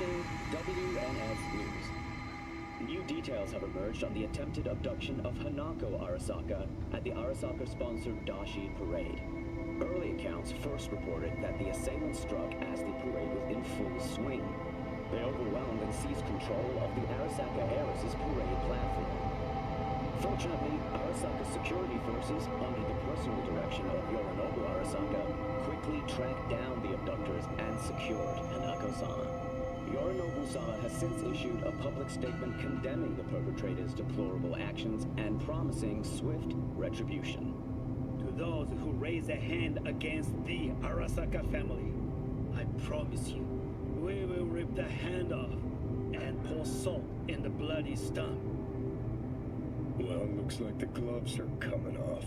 Attention WNS News. New details have emerged on the attempted abduction of Hanako Arasaka at the Arasaka-sponsored Dashi Parade. Early accounts first reported that the assailants struck as the parade was in full swing. They overwhelmed and seized control of the Arasaka Heiress' parade platform. Fortunately, Arasaka security forces, under the personal direction of Yorinobu Arasaka, quickly tracked down the abductors and secured Hanako-sama. Yorinobu-sama has since issued a public statement condemning the perpetrators' deplorable actions and promising swift retribution. To those who raise a hand against the Arasaka family, I promise you, we will rip the hand off and pour salt in the bloody stump. Well, looks like the gloves are coming off.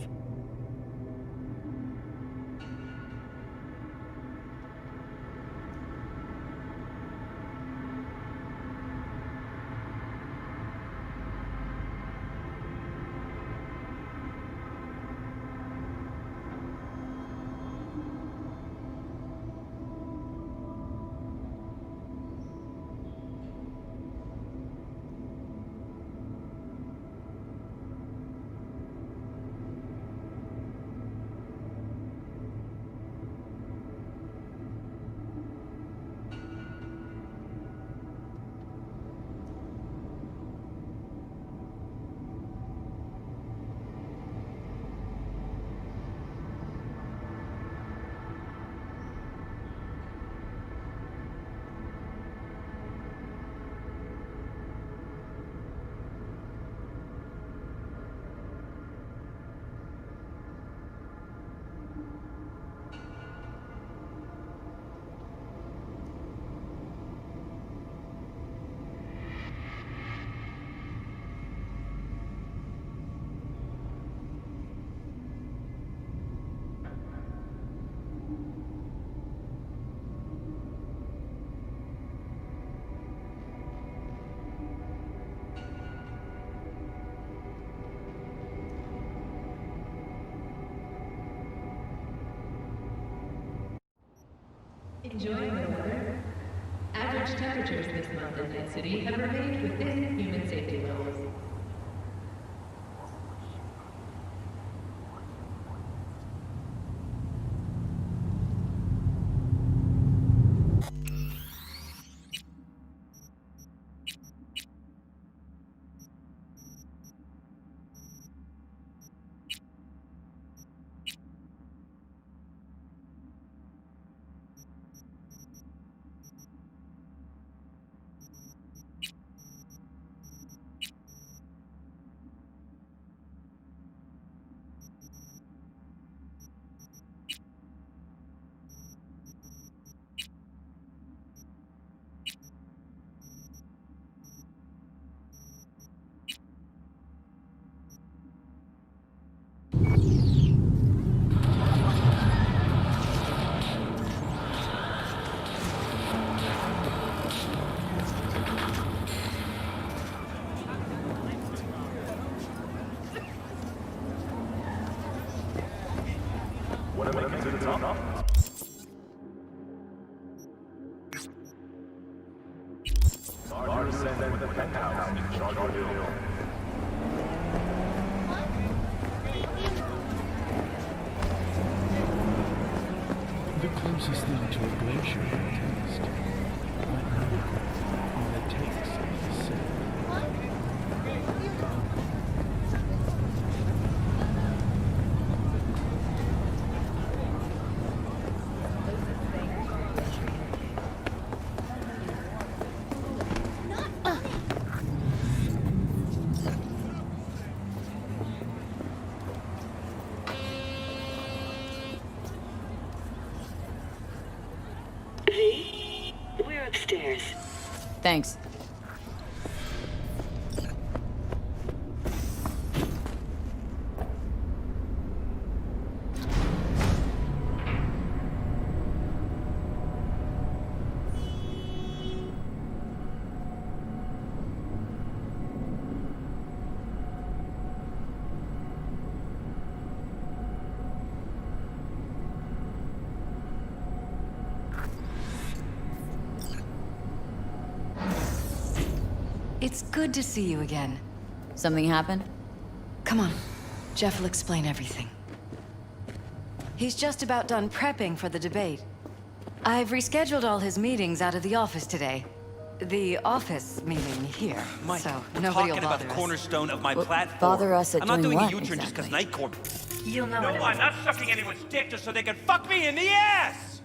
Enjoying the weather? Average temperatures this month in Net City have remained within human safety levels. The closest thing to a glacier in taste. But now, all it takes is a sip. We're upstairs. Thanks. It's good to see you again. Something happened? Come on. Jeff will explain everything. He's just about done prepping for the debate. I've rescheduled all his meetings out of the office today. The office meeting here, Mike, so we're nobody talking will about bother the us. cornerstone of my Well, platform. bother us at I'm not doing doing a what, U-turn just because exactly? Night Court. You'll know No, in a I'm minute. not sucking anyone's dick just so they can fuck me in the ass!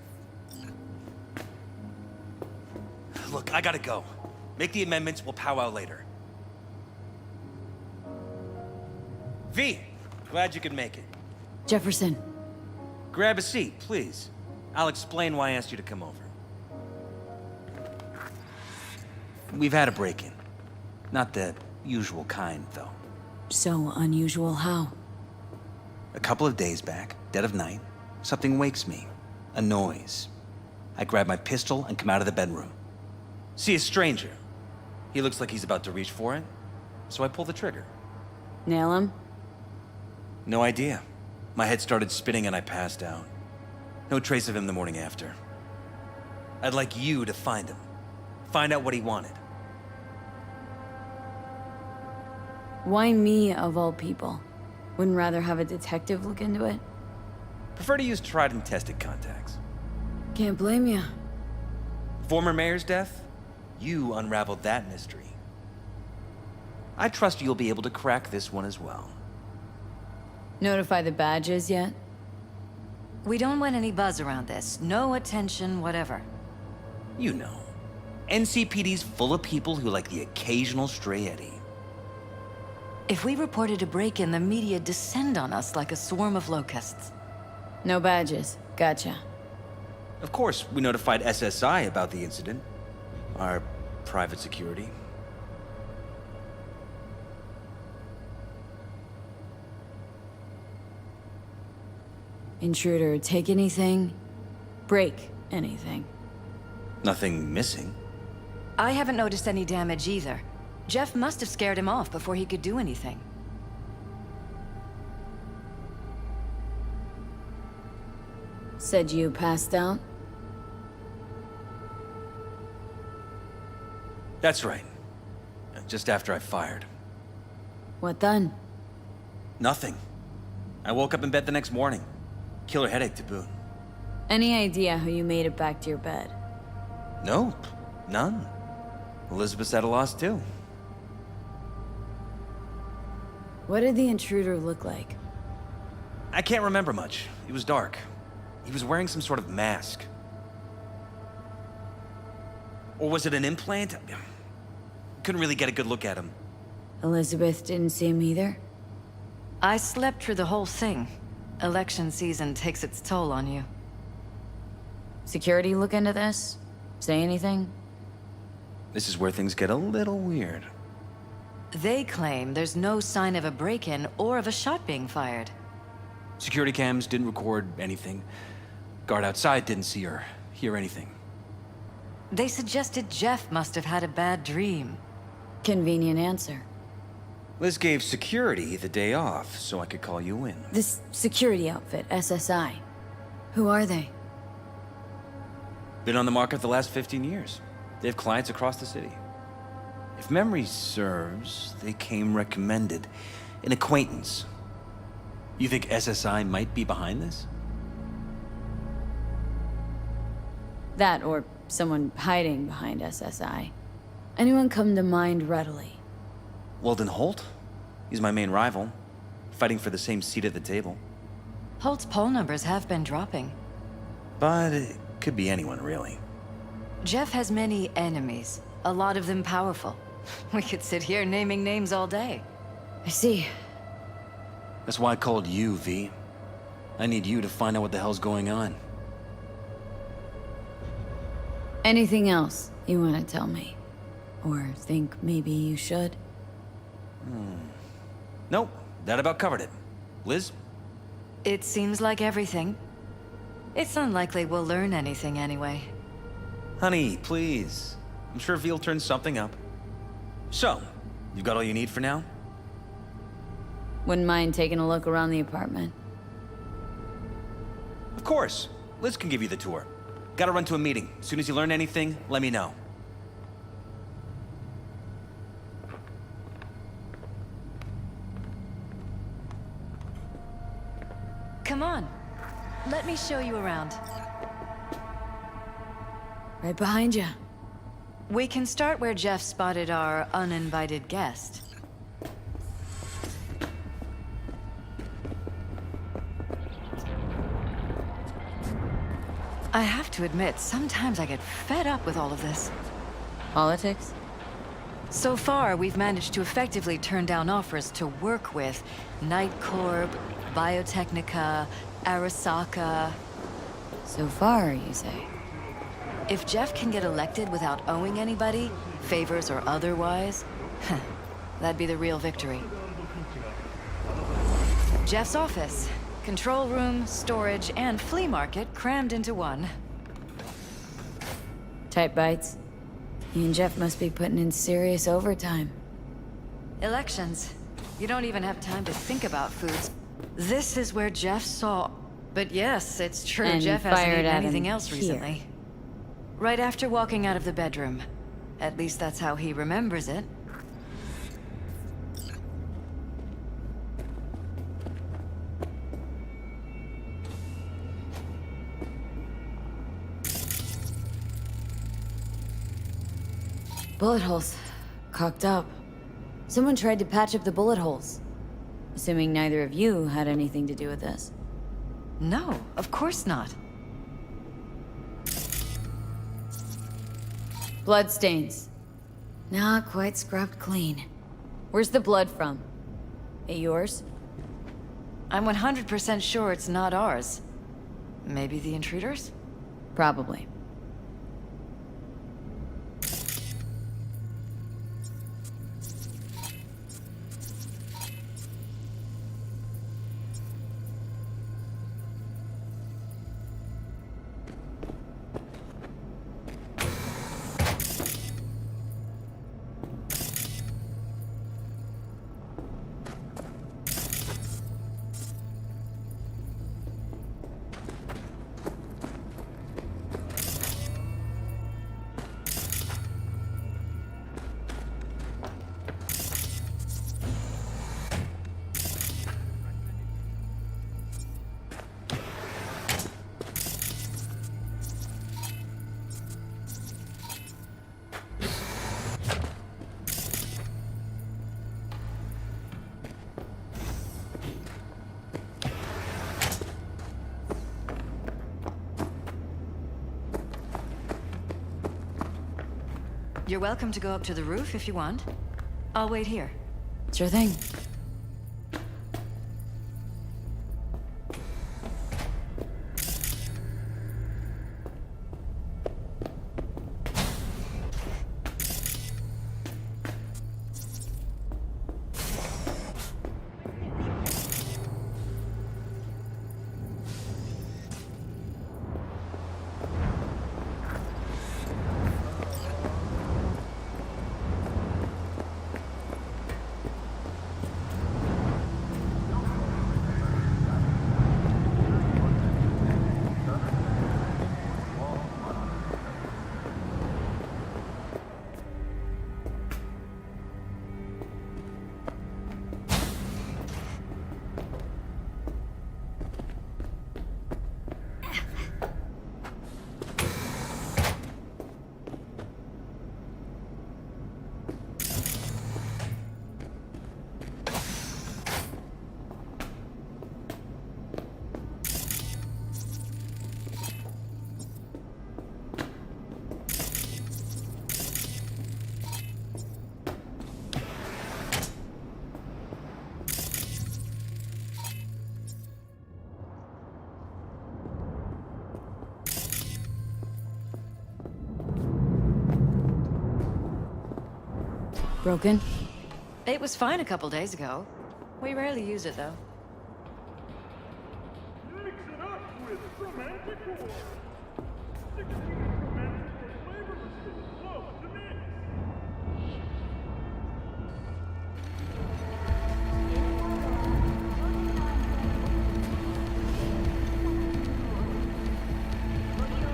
Look, I gotta go. Make the amendments, we'll powwow later. V, glad you could make it. Jefferson. Grab a seat, please. I'll explain why I asked you to come over. We've had a break-in. Not the usual kind, though. So unusual how? A couple of days back, dead of night, something wakes me. A noise. I grab my pistol and come out of the bedroom. See a stranger. He looks like he's about to reach for it, so I pull the trigger. Nail him? No idea. My head started spinning and I passed out. No trace of him the morning after. I'd like you to find him. Find out what he wanted. Why me, of all people? Wouldn't rather have a detective look into it? Prefer to use tried and tested contacts. Can't blame ya. Former mayor's death? You unraveled that mystery. I trust you'll be able to crack this one as well. Notify the badges yet? We don't want any buzz around this. No attention, whatever. You know. NCPD's full of people who like the occasional stray eddy. If we reported a break-in, the media descend on us like a swarm of locusts. No badges. Gotcha. Of course, we notified SSI about the incident. Our private security. Intruder, take anything? Break anything? Nothing missing. I haven't noticed any damage either. Jeff must have scared him off before he could do anything. Said you passed out? That's right. Just after I fired. What then? Nothing. I woke up in bed the next morning. Killer headache to boot. Any idea how you made it back to your bed? Nope. None. Elizabeth's at a loss too. What did the intruder look like? I can't remember much. It was dark. He was wearing some sort of mask. Or was it an implant? Couldn't really get a good look at him. Elizabeth didn't see him either? I slept through the whole thing. Election season takes its toll on you. Security look into this? Say anything? This is where things get a little weird. They claim there's no sign of a break-in or of a shot being fired. Security cams didn't record anything. Guard outside didn't see or hear anything. They suggested Jeff must have had a bad dream. Convenient answer. Liz gave security the day off so I could call you in. This security outfit, SSI. Who are they? Been on the market the last 15 years. They have clients across the city. If memory serves, they came recommended. An acquaintance. You think SSI might be behind this? That or someone hiding behind SSI. Anyone come to mind readily? Weldon Holt? He's my main rival. Fighting for the same seat at the table. Holt's poll numbers have been dropping. But it could be anyone, really. Jeff has many enemies, a lot of them powerful. We could sit here naming names all day. I see. That's why I called you, V. I need you to find out what the hell's going on. Anything else you want to tell me? Or think maybe you should? Nope, that about covered it. Liz? It seems like everything. It's unlikely we'll learn anything anyway. Honey, please. I'm sure V'll turn something up. So, you got all you need for now? Wouldn't mind taking a look around the apartment. Of course. Liz can give you the tour. Gotta run to a meeting. As soon as you learn anything, let me know. Let me show you around. Right behind you. We can start where Jeff spotted our uninvited guest. I have to admit, sometimes I get fed up with all of this. Politics? So far, we've managed to effectively turn down offers to work with Night Corp, Biotechnica, Arasaka. So far, you say? If Jeff can get elected without owing anybody, favors or otherwise, that'd be the real victory. Jeff's office. Control room, storage, and flea market crammed into one. Tight bites. He and Jeff must be putting in serious overtime. Elections. You don't even have time to think about foods. This is where Jeff saw... But yes, it's true, And Jeff hasn't fired eaten at anything him else here. recently. Right after walking out of the bedroom. At least that's how he remembers it. Bullet holes. Cocked up. Someone tried to patch up the bullet holes. Assuming neither of you had anything to do with this. No, of course not. Bloodstains. Not quite scrubbed clean. Where's the blood from? It yours? I'm 100% sure it's not ours. Maybe the intruders? Probably. You're welcome to go up to the roof if you want. I'll wait here. Sure thing. Broken? It was fine a couple days ago. We rarely use it, though. Mix it up with romantic or 16 romantic or flavorless food. Love to mix.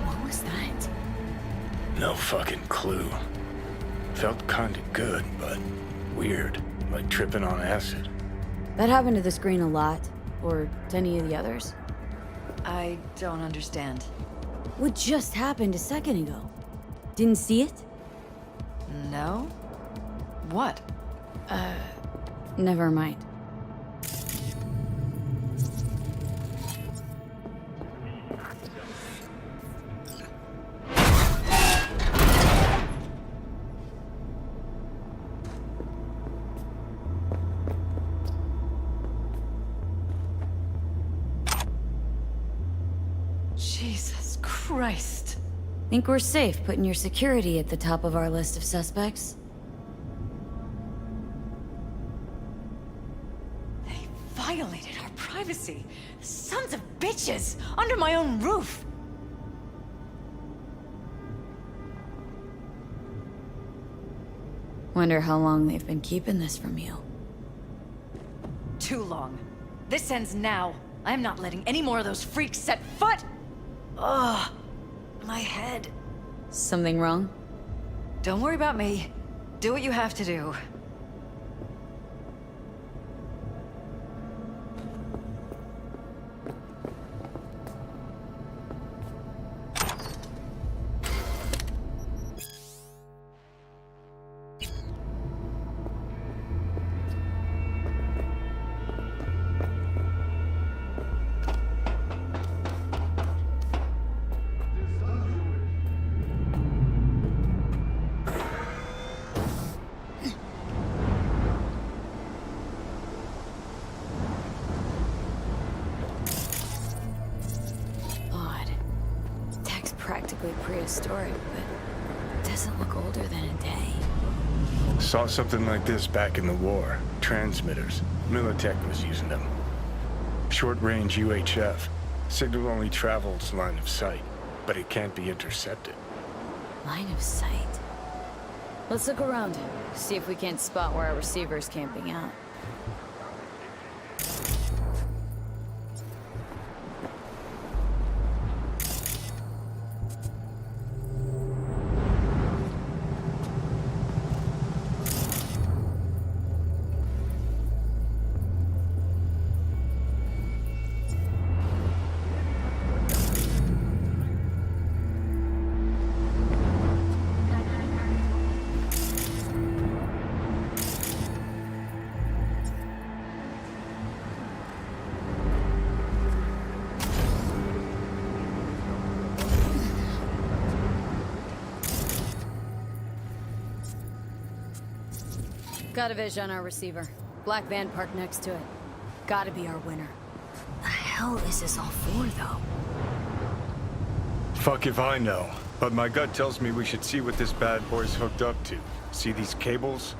What was that? No fucking clue. Felt kinda good, but weird. Like tripping on acid. That happened to the screen a lot. Or to any of the others? I don't understand. What just happened a second ago? Didn't see it? No? What? Never mind. Jesus Christ. Think we're safe putting your security at the top of our list of suspects? They violated our privacy. Sons of bitches! Under my own roof! Wonder how long they've been keeping this from you. Too long. This ends now. I'm not letting any more of those freaks set foot! Ugh. My head. Something wrong? Don't worry about me. Do what you have to do. Practically prehistoric, but it doesn't look older than a day. Saw something like this back in the war. Transmitters. Militech was using them. Short-range UHF. Signal only travels line of sight, but it can't be intercepted. Line of sight? Let's look around, see if we can't spot where our receiver's camping out. Got a vision on our receiver. Black van parked next to it. Gotta be our winner. The hell is this all for, though? Fuck if I know. But my gut tells me we should see what this bad boy's hooked up to. See these cables?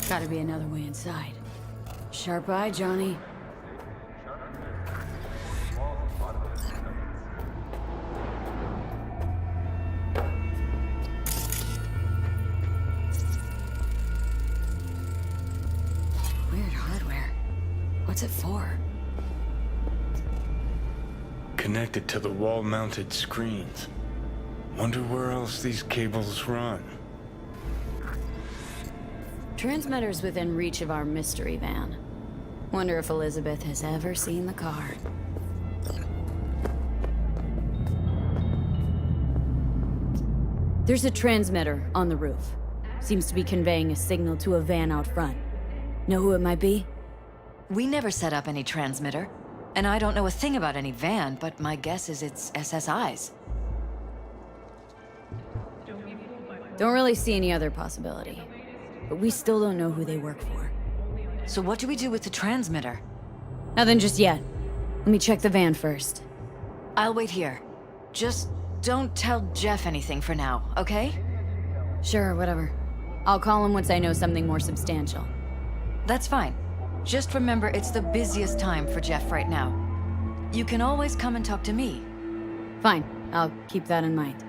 Gotta be another way inside. Sharp eye, Johnny. Weird hardware. What's it for? Connected to the wall-mounted screens. Wonder where else these cables run. Transmitter's within reach of our mystery van. Wonder if Elizabeth has ever seen the car. There's a transmitter on the roof. Seems to be conveying a signal to a van out front. Know who it might be? We never set up any transmitter. And I don't know a thing about any van, but my guess is it's SSI's. Don't really see any other possibility. But we still don't know who they work for. So what do we do with the transmitter? Nothing just yet. Let me check the van first. I'll wait here. Just don't tell Jeff anything for now, okay? Sure, whatever. I'll call him once I know something more substantial. That's fine. Just remember it's the busiest time for Jeff right now. You can always come and talk to me. Fine. I'll keep that in mind.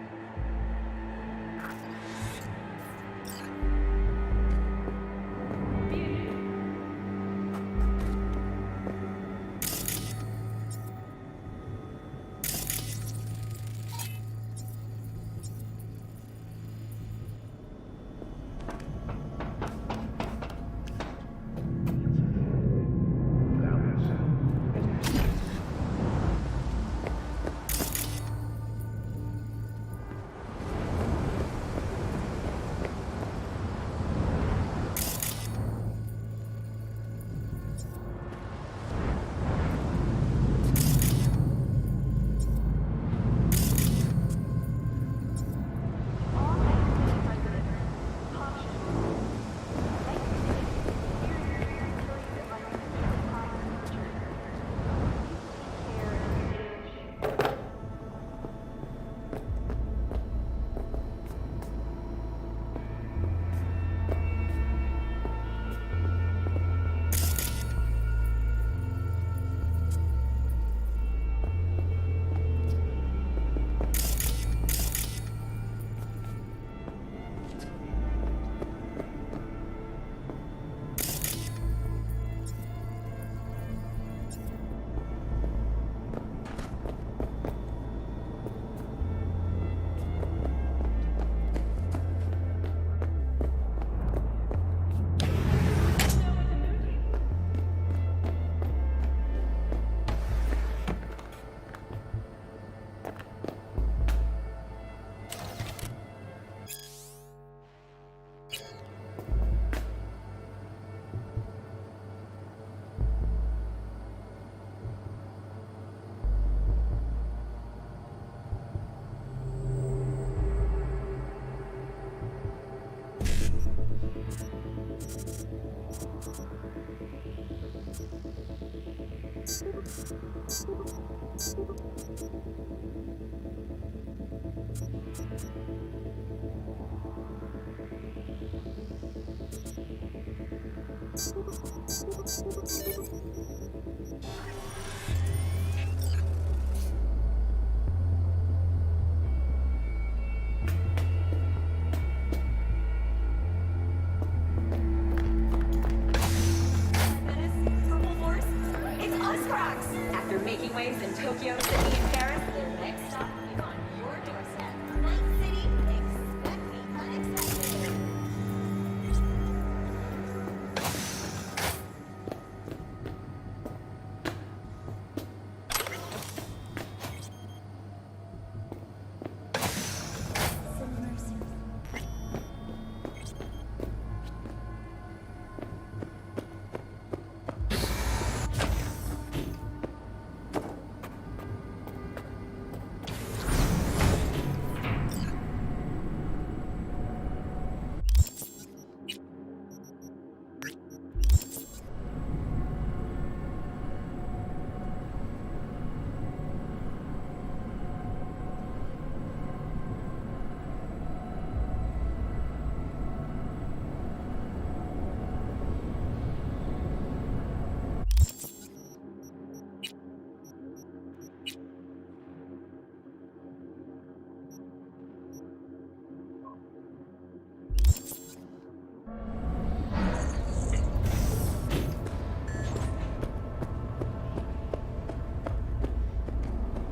After making waves in Tokyo, Sydney, and Paris, the next stop is on your doorstep. Night City, expect the unexpected.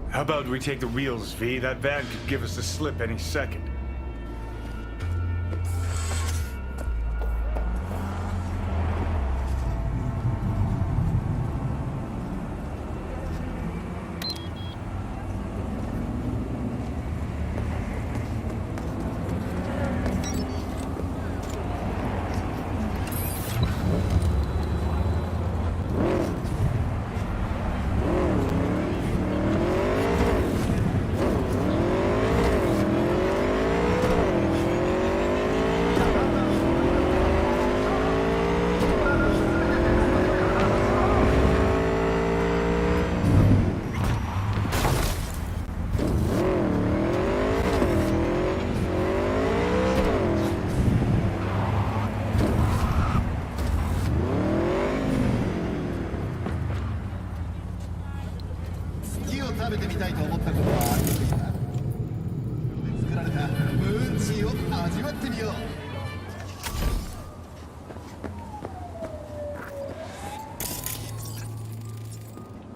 How about we take the wheels, V? That van could give us the slip any second.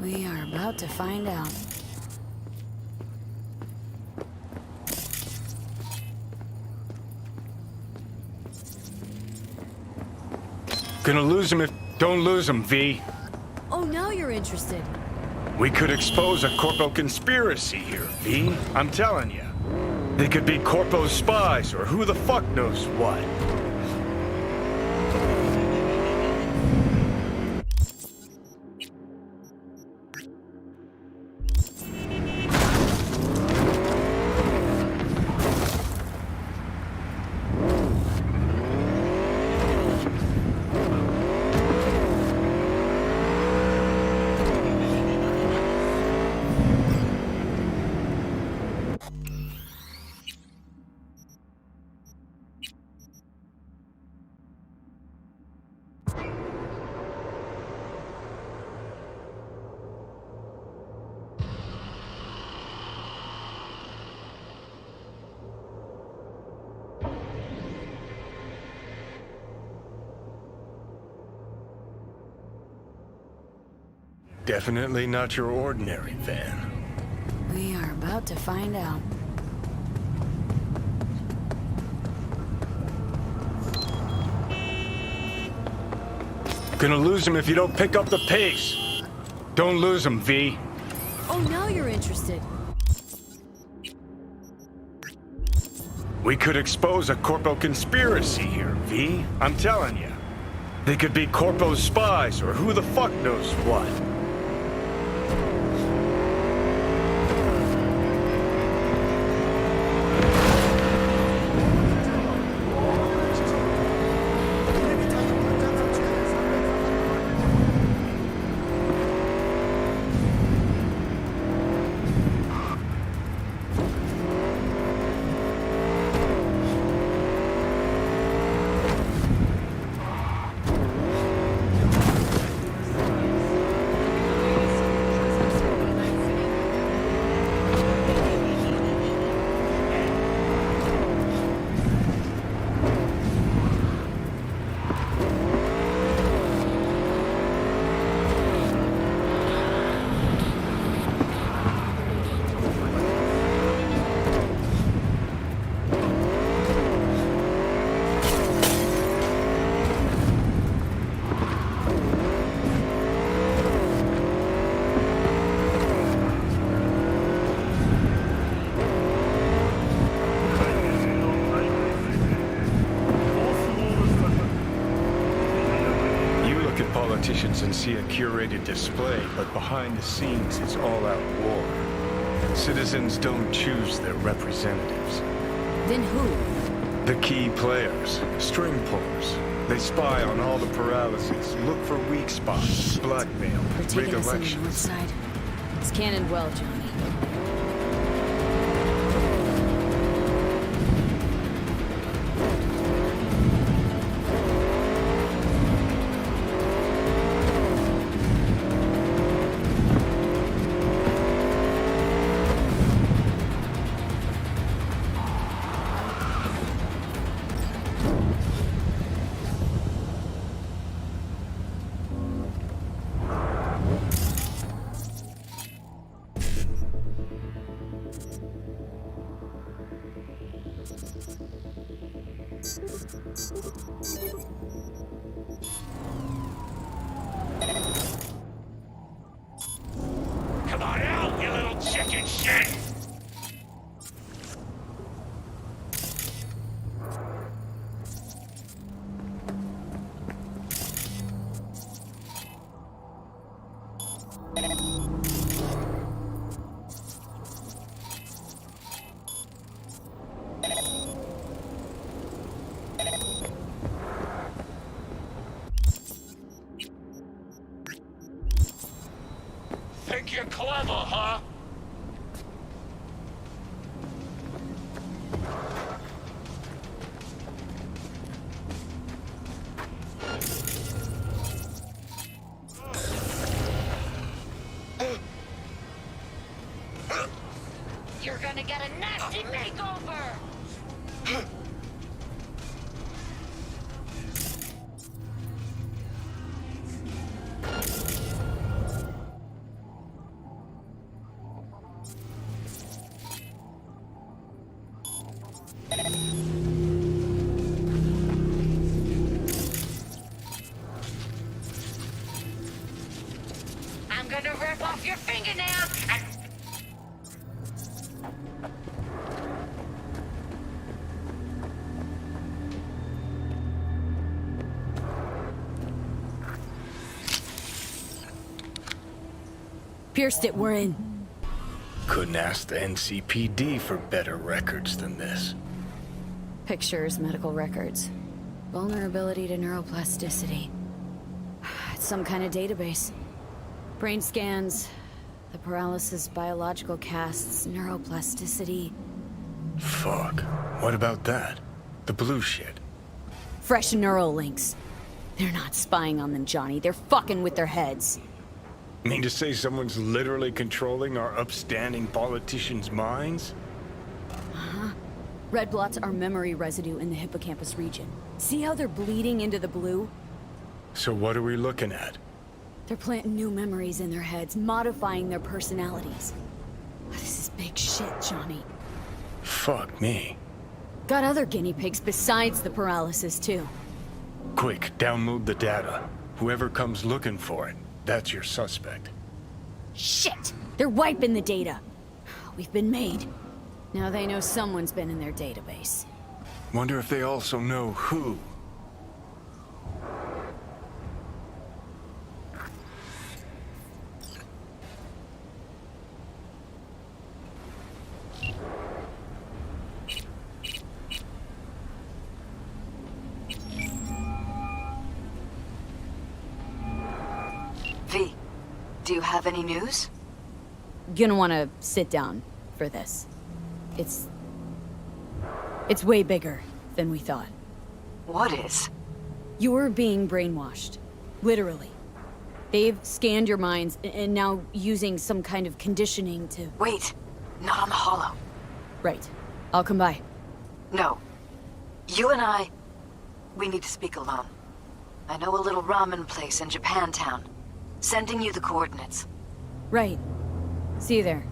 We are about to find out. Gonna lose him if... Don't lose him, V. Oh, now you're interested. We could expose a Corpo conspiracy here, V. I'm telling you. They could be Corpo spies or who the fuck knows what. Definitely not your ordinary van. We are about to find out. Gonna lose him if you don't pick up the pace. Don't lose him, V. Oh, now you're interested. We could expose a Corpo conspiracy here, V. I'm telling you. They could be Corpo spies or who the fuck knows what. politicians and see a curated display, but behind the scenes it's all-out war. Citizens don't choose their representatives. Then who? The key players, string pullers. They spy on all the paralyses, look for weak spots, blackmail, We're rig taking us on the north elections. side. It's cannon well, Johnny. Come on out, you little chicken shit! Think you're clever, huh? You're gonna get a nasty makeover! I'm gonna rip off your fingernails and... Pierced it, we're in. Couldn't ask the NCPD for better records than this. Pictures, medical records. Vulnerability to neuroplasticity. It's some kind of database. Brain scans, the paralysis biological casts, neuroplasticity. Fuck. What about that? The blue shit. Fresh neural links. They're not spying on them, Johnny. They're fucking with their heads. Mean to say someone's literally controlling our upstanding politicians' minds? Red blots are memory residue in the hippocampus region. See how they're bleeding into the blue? So what are we looking at? They're planting new memories in their heads, modifying their personalities. This is big shit, Johnny. Fuck me. Got other guinea pigs besides the paralysis, too. Quick, download the data. Whoever comes looking for it, that's your suspect. Shit! They're wiping the data. We've been made. Now they know someone's been in their database. Wonder if they also know who. V, do you have any news? Gonna wanna sit down for this. It's way bigger than we thought. What is? You're being brainwashed. Literally. They've scanned your minds and now using some kind of conditioning to... Wait, not on the holo. Right. I'll come by. No. You and we need to speak alone. I know a little ramen place in Japantown. Sending you the coordinates. Right. See you there.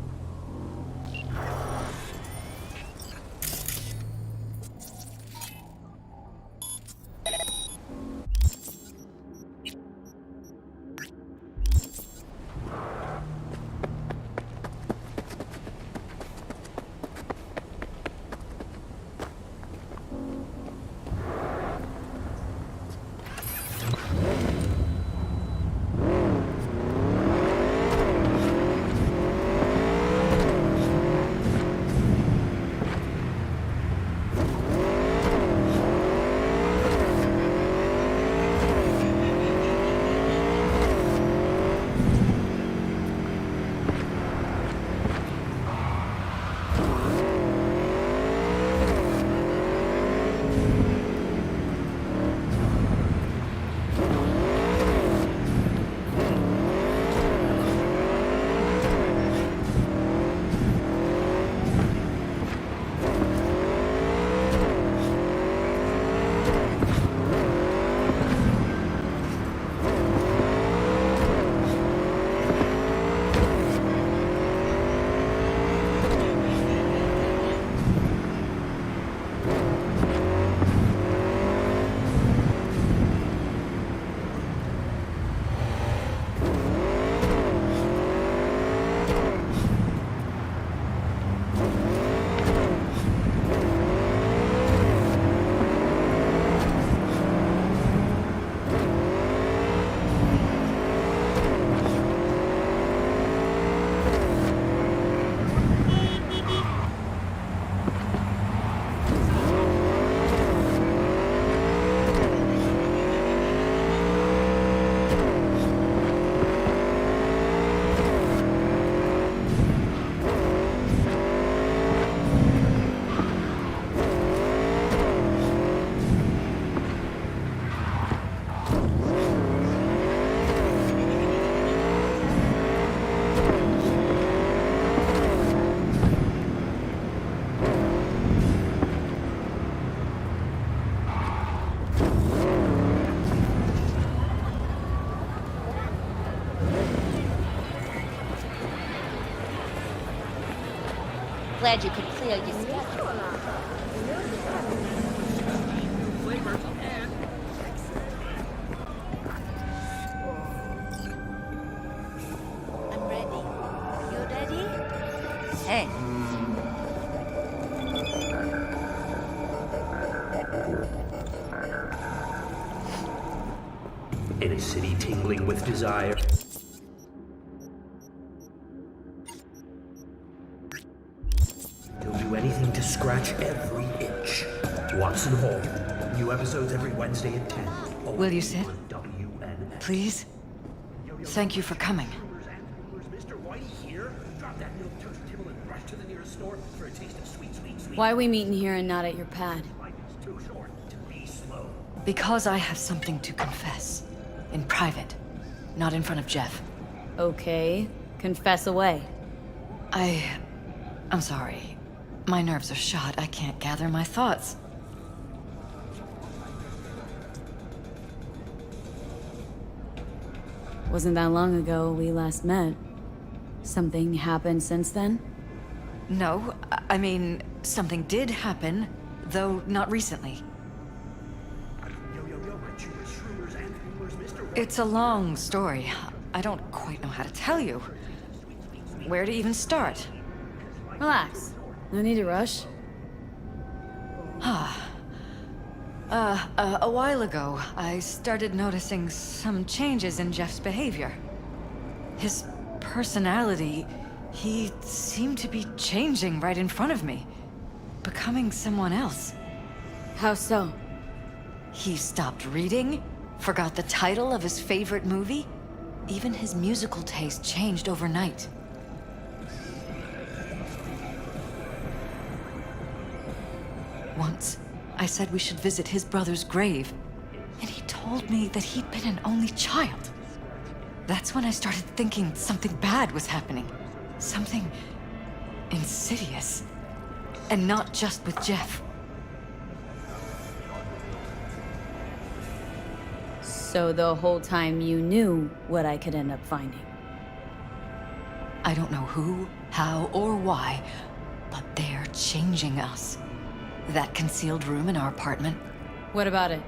glad you could clear your schedule. I'm ready. You ready? Hey. In a city tingling with desire. He'll do anything to scratch every itch. Watson Hall. New episodes every Wednesday at 10. Will you sit? WNS. Please? Thank you for coming. Mr. Whitey here. Drop that milk toast kibble and rush to the nearest store for a taste of sweet, sweet, sweet. Why are we meeting here and not at your pad? Life is too short to be slow. Because I have something to confess. In private. Not in front of Jeff. Okay, confess away. I'm sorry. My nerves are shot. I can't gather my thoughts. Wasn't that long ago we last met. Something happened since then? No, I mean, something did happen, though not recently. It's a long story. I don't quite know how to tell you. Where to even start? Relax. No need to rush. A while ago, I started noticing some changes in Jeff's behavior. His personality, he seemed to be changing right in front of me. Becoming someone else. How so? He stopped reading, forgot the title of his favorite movie. Even his musical taste changed overnight. Once, I said we should visit his brother's grave, and he told me that he'd been an only child. That's when I started thinking something bad was happening. Something insidious. And not just with Jeff. So the whole time you knew what I could end up finding? I don't know who, how, or why, but they're changing us. That concealed room in our apartment. What about it?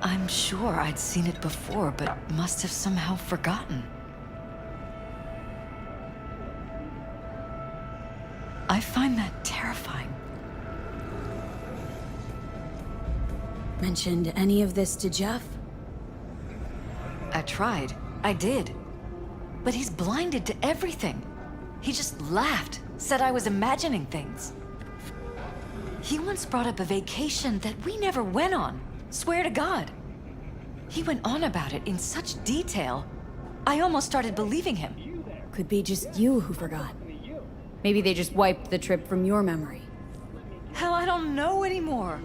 I'm sure I'd seen it before, but must have somehow forgotten. I find that terrifying. Mentioned any of this to Jeff? I tried. I did. But he's blinded to everything. He just laughed, said I was imagining things. He once brought up a vacation that we never went on. Swear to God. He went on about it in such detail. I almost started believing him. Could be just you who forgot. Maybe they just wiped the trip from your memory. Hell, I don't know anymore.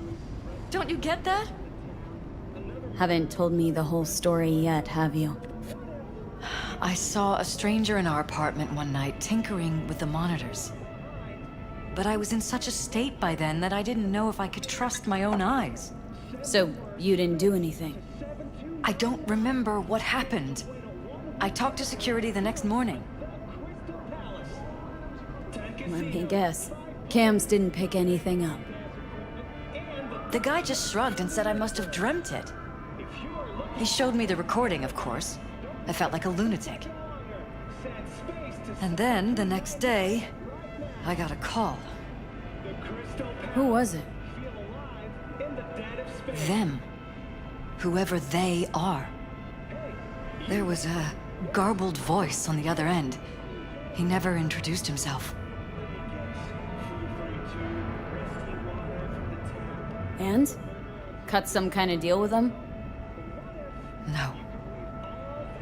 Don't you get that? Haven't told me the whole story yet, have you? I saw a stranger in our apartment one night tinkering with the monitors. But I was in such a state by then that I didn't know if I could trust my own eyes. So you didn't do anything? I don't remember what happened. I talked to security the next morning. Let me guess. Cams didn't pick anything up. The guy just shrugged and said I must have dreamt it. He showed me the recording, of course. I felt like a lunatic. And then, the next day, I got a call. Who was it? Them. Whoever they are. There was a garbled voice on the other end. He never introduced himself. And? Cut some kind of deal with them? No.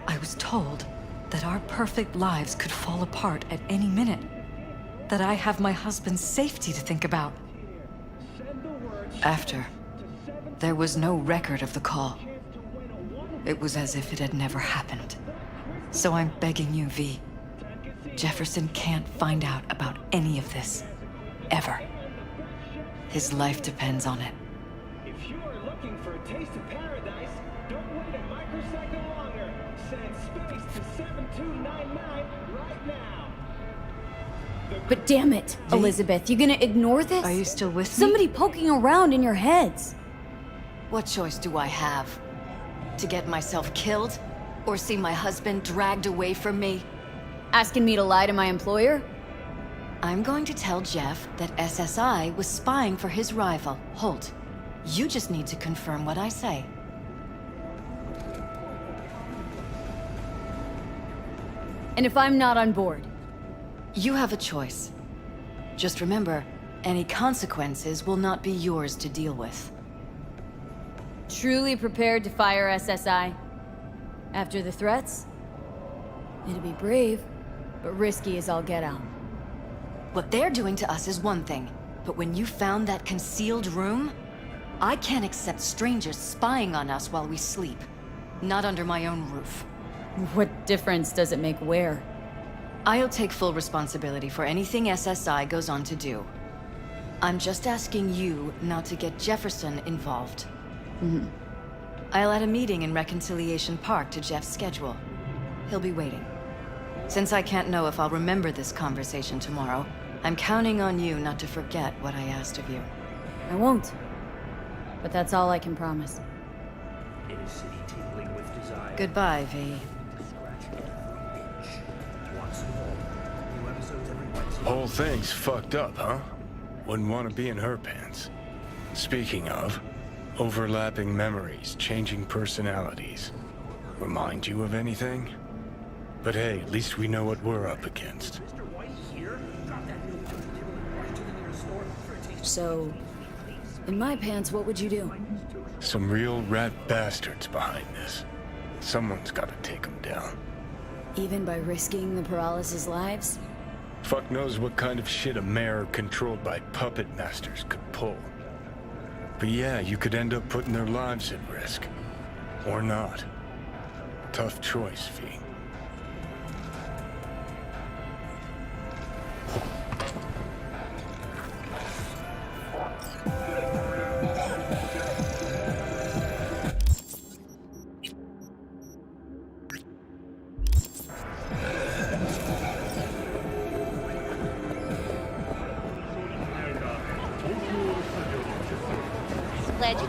I was told that our perfect lives could fall apart at any minute. That I have my husband's safety to think about. After, there was no record of the call. It was as if it had never happened. So I'm begging you, V. Jefferson can't find out about any of this. Ever. His life depends on it. If you are looking for a taste of paradise, don't wait a microsecond longer. Send space to 7299 right now. But damn it, Elizabeth, you gonna ignore this? Are you still with me? Somebody poking around in your heads. What choice do I have? To get myself killed? Or see my husband dragged away from me? Asking me to lie to my employer? I'm going to tell Jeff that SSI was spying for his rival, Holt. You just need to confirm what I say. And if I'm not on board? You have a choice. Just remember, any consequences will not be yours to deal with. Truly prepared to fire SSI? After the threats? It'd be brave, but risky as all get out. What they're doing to us is one thing, but when you found that concealed room, I can't accept strangers spying on us while we sleep. Not under my own roof. What difference does it make where? I'll take full responsibility for anything SSI goes on to do. I'm just asking you not to get Jefferson involved. Mm-hmm. I'll add a meeting in Reconciliation Park to Jeff's schedule. He'll be waiting. Since I can't know if I'll remember this conversation tomorrow, I'm counting on you not to forget what I asked of you. I won't. But that's all I can promise. In a city tingling with desire. Goodbye, V. Whole thing's fucked up, huh? Wouldn't want to be in her pants. Speaking of, overlapping memories, changing personalities. Remind you of anything? But hey, at least we know what we're up against. So, in my pants, what would you do? Some real rat bastards behind this. Someone's gotta take them down. Even by risking the paralysis' lives? Fuck knows what kind of shit a mayor controlled by puppet masters could pull. But yeah, you could end up putting their lives at risk. Or not. Tough choice, V. Glad you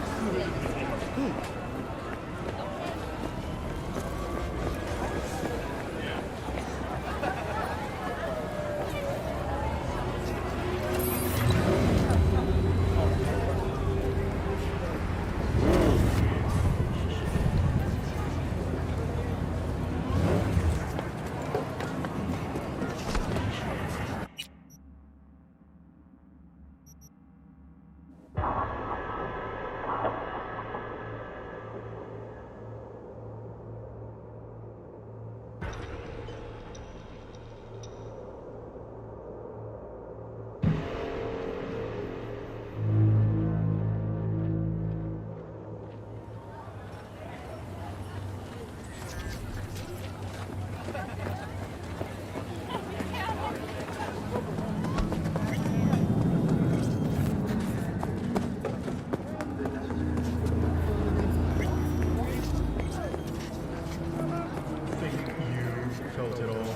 felt it all.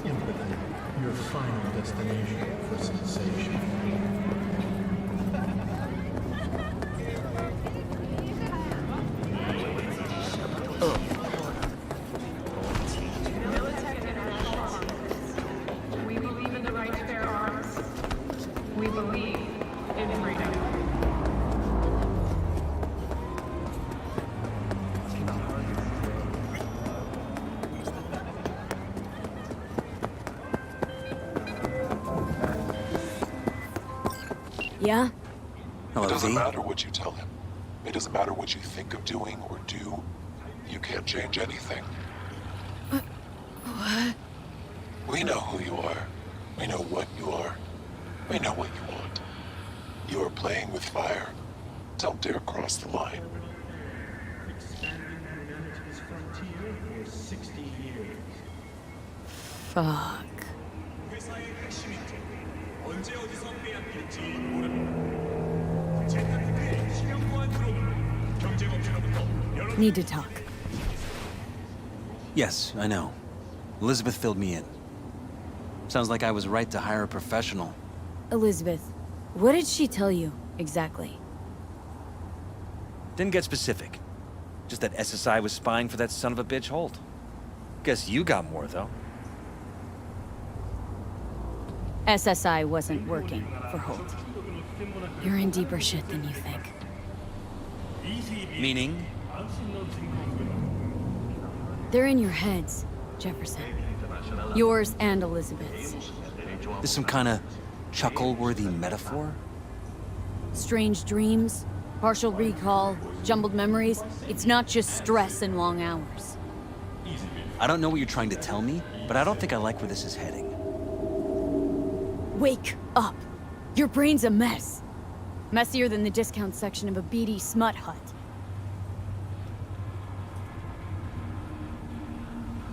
Empathy, your final destination for sensation. We believe in the right to bear arms. We believe in freedom. Yeah? Hello, It doesn't V. matter what you tell him. It doesn't matter what you think of doing or do. You can't change anything. What? We know who you are. We know what you are. We know what you want. You are playing with fire. Don't dare cross the line. Expanding humanity's frontier for 60 years. Fuck. 회사의 핵심인지 언제 어디서 빼앗길지 모릅니다. 제타테크의 치명무한 드론으로 경쟁업체로부터 여러 Need to talk. Yes, I know. Elizabeth filled me in. Sounds like I was right to hire a professional. Elizabeth, what did she tell you, exactly? Didn't get specific. Just that SSI was spying for that son of a bitch Holt. Guess you got more, though. SSI wasn't working for Holt. You're in deeper shit than you think. Meaning? They're in your heads, Jefferson. Yours and Elizabeth's. This some kind of chuckle-worthy metaphor? Strange dreams, partial recall, jumbled memories. It's not just stress and long hours. I don't know what you're trying to tell me, but I don't think I like where this is heading. Wake up! Your brain's a mess. Messier than the discount section of a beady smut hut.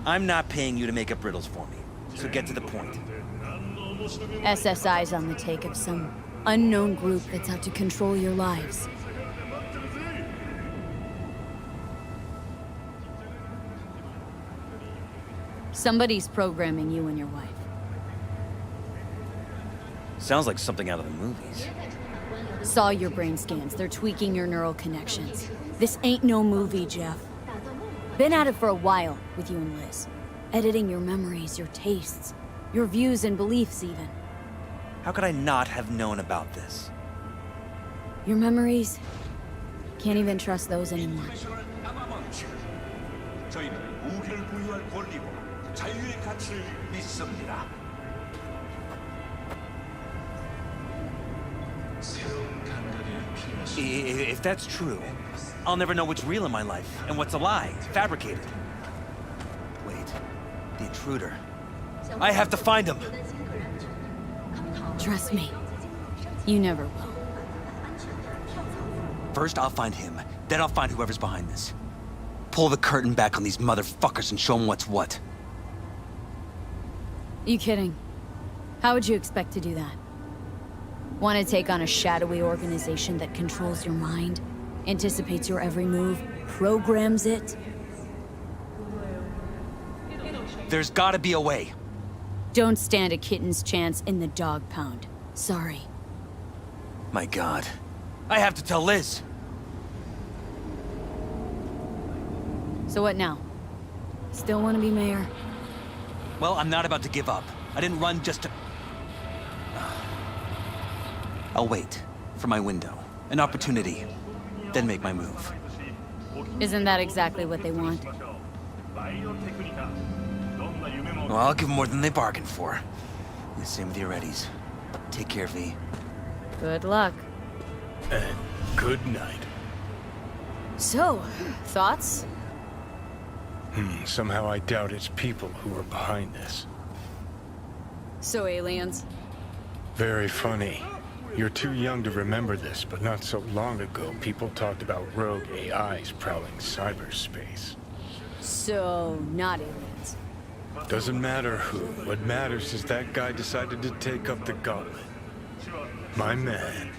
I'm not paying you to make up riddles for me, so get to the point. SSI's on the take of some unknown group that's out to control your lives. Somebody's programming you and your wife. Sounds like something out of the movies. Saw your brain scans. They're tweaking your neural connections. This ain't no movie, Jeff. Been at it for a while with you and Liz. Editing your memories, your tastes, your views and beliefs even. How could I not have known about this? Your memories? Can't even trust those anymore. If that's true, I'll never know what's real in my life and what's a lie, fabricated. Wait, the intruder. I have to find him. Trust me, you never will. First, I'll find him. Then I'll find whoever's behind this. Pull the curtain back on these motherfuckers and show them what's what. You kidding? How would you expect to do that? Want to take on a shadowy organization that controls your mind, anticipates your every move, programs it? There's gotta be a way. Don't stand a kitten's chance in the dog pound. Sorry. My God. I have to tell Liz. So what now? Still want to be mayor? Well, I'm not about to give up. I didn't run just to... I'll wait for my window, an opportunity, then make my move. Isn't that exactly what they want? Well, I'll give them more than they bargained for. The same with your Eddies. Take care, V. Good luck. And good night. So, thoughts? Somehow I doubt it's people who are behind this. So aliens? Very funny. You're too young to remember this, but not so long ago, people talked about rogue AIs prowling cyberspace. So, not aliens. Doesn't matter who. What matters is that guy decided to take up the gauntlet. My man.